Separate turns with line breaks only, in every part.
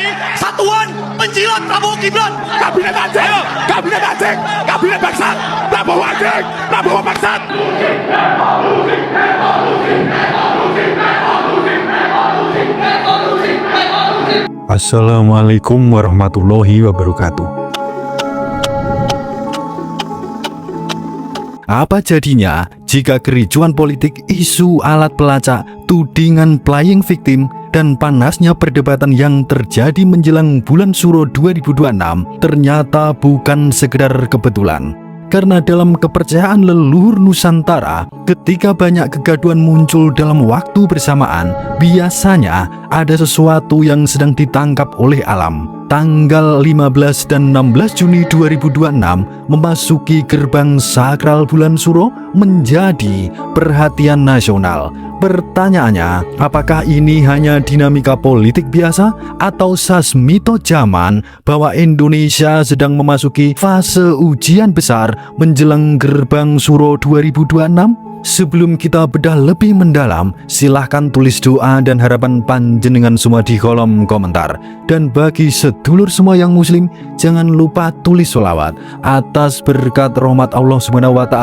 ini satuan penjilat Prabowo Gibran.
Kabinet anjing,
Ayo.
kabinet anjing, kabinet bangsat, Prabowo anjing, Prabowo bangsat.
Assalamualaikum warahmatullahi wabarakatuh. Apa jadinya jika kericuan politik, isu alat pelacak, tudingan playing victim, dan panasnya perdebatan yang terjadi menjelang bulan Suro 2026 ternyata bukan sekedar kebetulan? Karena dalam kepercayaan leluhur Nusantara, ketika banyak kegaduhan muncul dalam waktu bersamaan, biasanya ada sesuatu yang sedang ditangkap oleh alam. Tanggal 15 dan 16 Juni 2026 memasuki gerbang sakral bulan Suro menjadi perhatian nasional. Pertanyaannya, apakah ini hanya dinamika politik biasa atau sasmito zaman bahwa Indonesia sedang memasuki fase ujian besar menjelang gerbang Suro 2026? Sebelum kita bedah lebih mendalam, silahkan tulis doa dan harapan panjenengan semua di kolom komentar. Dan bagi sedulur semua yang muslim, jangan lupa tulis sholawat atas berkat rahmat Allah SWT.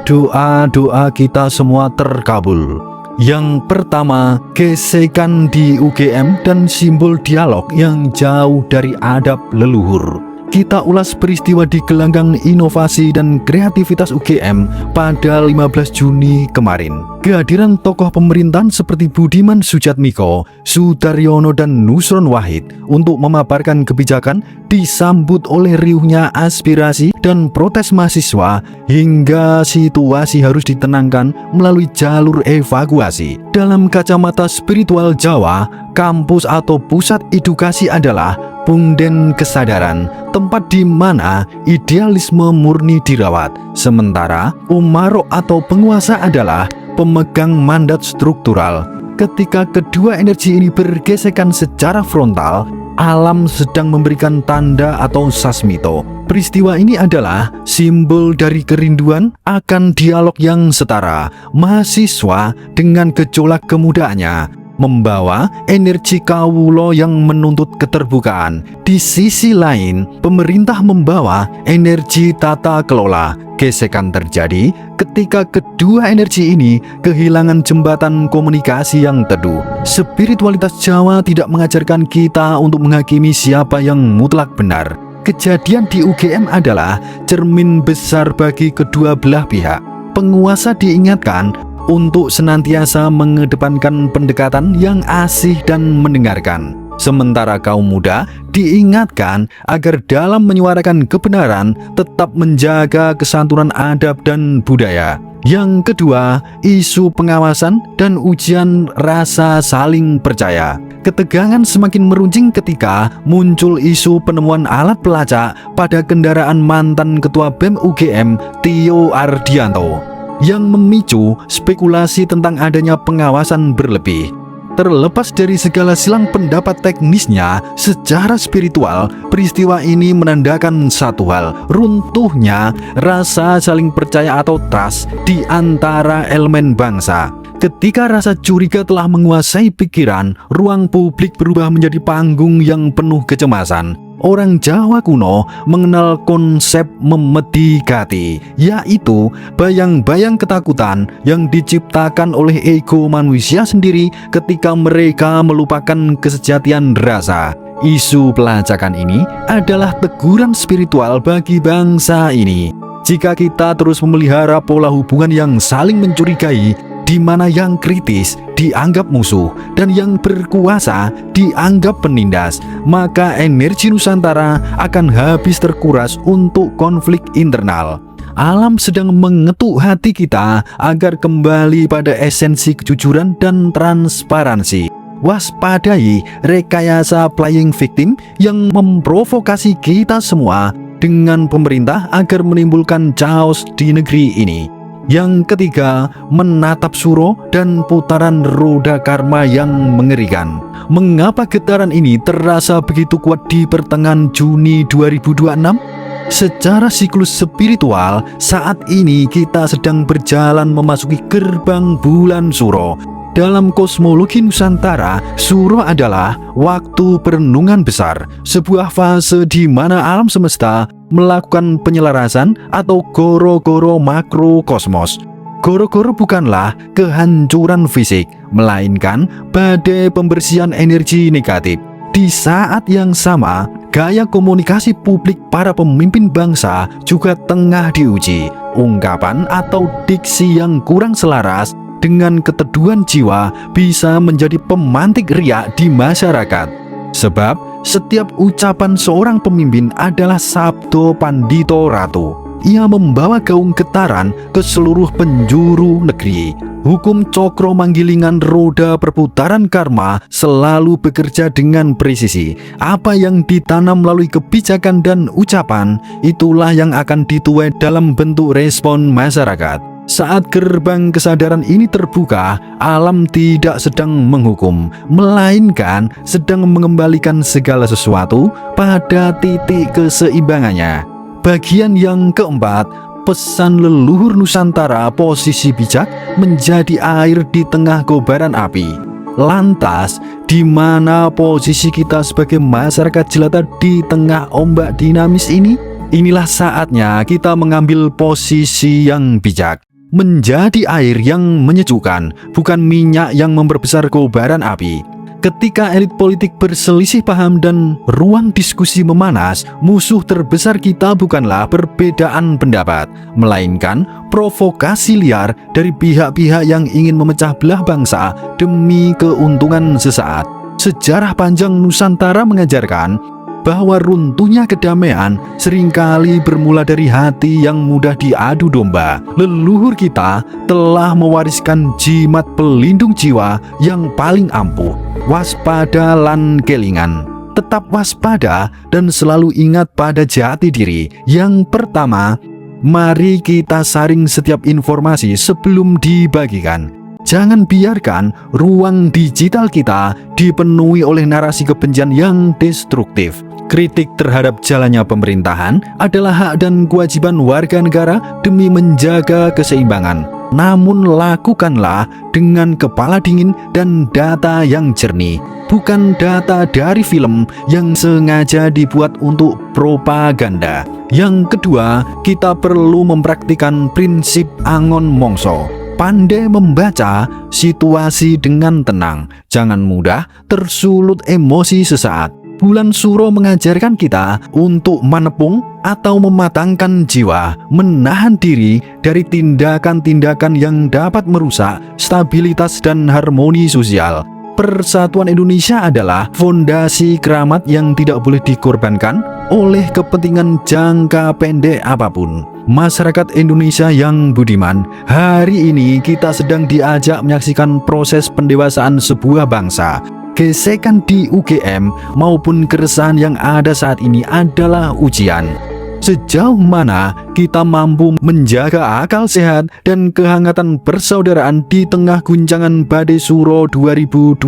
Doa-doa kita semua terkabul. Yang pertama, gesekan di UGM dan simbol dialog yang jauh dari adab leluhur. Kita ulas peristiwa di gelanggang inovasi dan kreativitas UGM pada 15 Juni kemarin. Kehadiran tokoh pemerintahan seperti Budiman Sujatmiko, Sudaryono, dan Nusron Wahid untuk memaparkan kebijakan disambut oleh riuhnya aspirasi dan protes mahasiswa hingga situasi harus ditenangkan melalui jalur evakuasi. Dalam kacamata spiritual Jawa, kampus atau pusat edukasi adalah punden kesadaran, tempat di mana idealisme murni dirawat. Sementara umarok atau penguasa adalah pemegang mandat struktural. Ketika kedua energi ini bergesekan secara frontal, alam sedang memberikan tanda atau sasmito. Peristiwa ini adalah simbol dari kerinduan akan dialog yang setara. Mahasiswa dengan gejolak kemudaannya membawa energi kawulo yang menuntut keterbukaan. Di sisi lain, pemerintah membawa energi tata kelola. Gesekan terjadi ketika kedua energi ini kehilangan jembatan komunikasi yang teduh. Spiritualitas Jawa tidak mengajarkan kita untuk menghakimi siapa yang mutlak benar. Kejadian di UGM adalah cermin besar bagi kedua belah pihak. Penguasa diingatkan untuk senantiasa mengedepankan pendekatan yang asih dan mendengarkan. Sementara kaum muda diingatkan agar dalam menyuarakan kebenaran tetap menjaga kesantunan adab dan budaya. Yang kedua, isu pengawasan dan ujian rasa saling percaya. Ketegangan semakin meruncing ketika muncul isu penemuan alat pelacak pada kendaraan mantan Ketua BEM UGM Tio Ardianto, yang memicu spekulasi tentang adanya pengawasan berlebih. Terlepas dari segala silang pendapat teknisnya, secara spiritual, peristiwa ini menandakan satu hal: runtuhnya rasa saling percaya atau trust di antara elemen bangsa. Ketika rasa curiga telah menguasai pikiran, ruang publik berubah menjadi panggung yang penuh kecemasan. Orang Jawa kuno mengenal konsep memedikati, yaitu bayang-bayang ketakutan yang diciptakan oleh ego manusia sendiri ketika mereka melupakan kesejatian rasa. Isu pelacakan ini adalah teguran spiritual bagi bangsa ini. Jika kita terus memelihara pola hubungan yang saling mencurigai, di mana yang kritis dianggap musuh dan yang berkuasa dianggap penindas, maka energi Nusantara akan habis terkuras untuk konflik internal. Alam sedang mengetuk hati kita agar kembali pada esensi kejujuran dan transparansi. Waspadai rekayasa playing victim yang memprovokasi kita semua dengan pemerintah agar menimbulkan chaos di negeri ini. Yang ketiga, menatap Suro dan putaran roda karma yang mengerikan. Mengapa getaran ini terasa begitu kuat di pertengahan Juni 2026? Secara siklus spiritual, saat ini kita sedang berjalan memasuki gerbang bulan Suro. Dalam kosmologi Nusantara, suro adalah waktu perenungan besar, sebuah fase di mana alam semesta melakukan penyelarasan atau goro-goro makrokosmos. Goro-goro bukanlah kehancuran fisik, melainkan badai pembersihan energi negatif. Di saat yang sama, gaya komunikasi publik para pemimpin bangsa juga tengah diuji. Ungkapan atau diksi yang kurang selaras dengan keteduhan jiwa bisa menjadi pemantik riak di masyarakat. Sebab setiap ucapan seorang pemimpin adalah sabdo pandito ratu. Ia membawa gaung getaran ke seluruh penjuru negeri. Hukum cokro manggilingan roda perputaran karma selalu bekerja dengan presisi. Apa yang ditanam melalui kebijakan dan ucapan, itulah yang akan dituai dalam bentuk respon masyarakat. Saat gerbang kesadaran ini terbuka, alam tidak sedang menghukum, melainkan sedang mengembalikan segala sesuatu pada titik keseimbangannya. Bagian yang keempat, pesan leluhur Nusantara posisi bijak menjadi air di tengah kobaran api. Lantas, di mana posisi kita sebagai masyarakat jelata di tengah ombak dinamis ini? Inilah saatnya kita mengambil posisi yang bijak. Menjadi air yang menyejukkan, bukan minyak yang memperbesar kobaran api. Ketika elit politik berselisih paham dan ruang diskusi memanas, musuh terbesar kita bukanlah perbedaan pendapat, melainkan provokasi liar dari pihak-pihak yang ingin memecah belah bangsa demi keuntungan sesaat. Sejarah panjang Nusantara mengajarkan bahwa runtuhnya kedamaian seringkali bermula dari hati yang mudah diadu domba. Leluhur kita telah mewariskan jimat pelindung jiwa yang paling ampuh, waspada lan kelingan. Tetap waspada dan selalu ingat pada jati diri. Yang pertama, mari kita saring setiap informasi sebelum dibagikan. Jangan biarkan ruang digital kita dipenuhi oleh narasi kebencian yang destruktif. Kritik terhadap jalannya pemerintahan adalah hak dan kewajiban warga negara demi menjaga keseimbangan. Namun lakukanlah dengan kepala dingin dan data yang jernih, bukan data dari film yang sengaja dibuat untuk propaganda. Yang kedua, kita perlu mempraktikkan prinsip angon mongso. Pandai membaca situasi dengan tenang, jangan mudah tersulut emosi sesaat. Bulan Suro mengajarkan kita untuk menepung atau mematangkan jiwa, menahan diri dari tindakan-tindakan yang dapat merusak stabilitas dan harmoni sosial. Persatuan Indonesia adalah fondasi keramat yang tidak boleh dikorbankan oleh kepentingan jangka pendek apapun. Masyarakat Indonesia yang budiman, hari ini kita sedang diajak menyaksikan proses pendewasaan sebuah bangsa. Gesekan di UGM maupun keresahan yang ada saat ini adalah ujian. Sejauh mana kita mampu menjaga akal sehat dan kehangatan persaudaraan di tengah guncangan badai Suro 2026.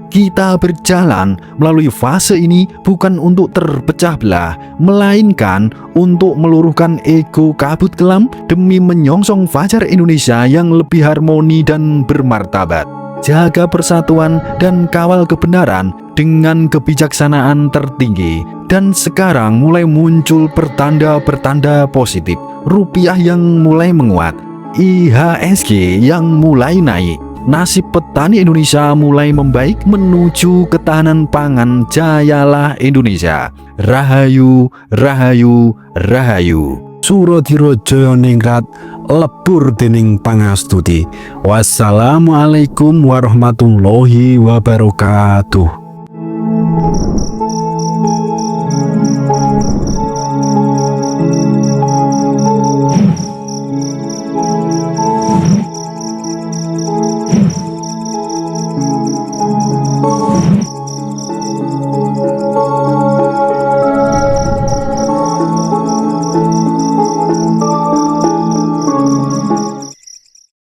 Kita berjalan melalui fase ini bukan untuk terpecah belah, melainkan untuk meluruhkan ego kabut kelam demi menyongsong fajar Indonesia yang lebih harmoni dan bermartabat. Jaga persatuan dan kawal kebenaran dengan kebijaksanaan tertinggi. Dan sekarang mulai muncul pertanda-pertanda positif. Rupiah yang mulai menguat, IHSG yang mulai naik, nasib petani Indonesia mulai membaik menuju ketahanan pangan. Jayalah Indonesia. Rahayu, rahayu, rahayu.
Suradira Jayaningrat lebur dening pangastuti. Wassalamualaikum warahmatullahi wabarakatuh.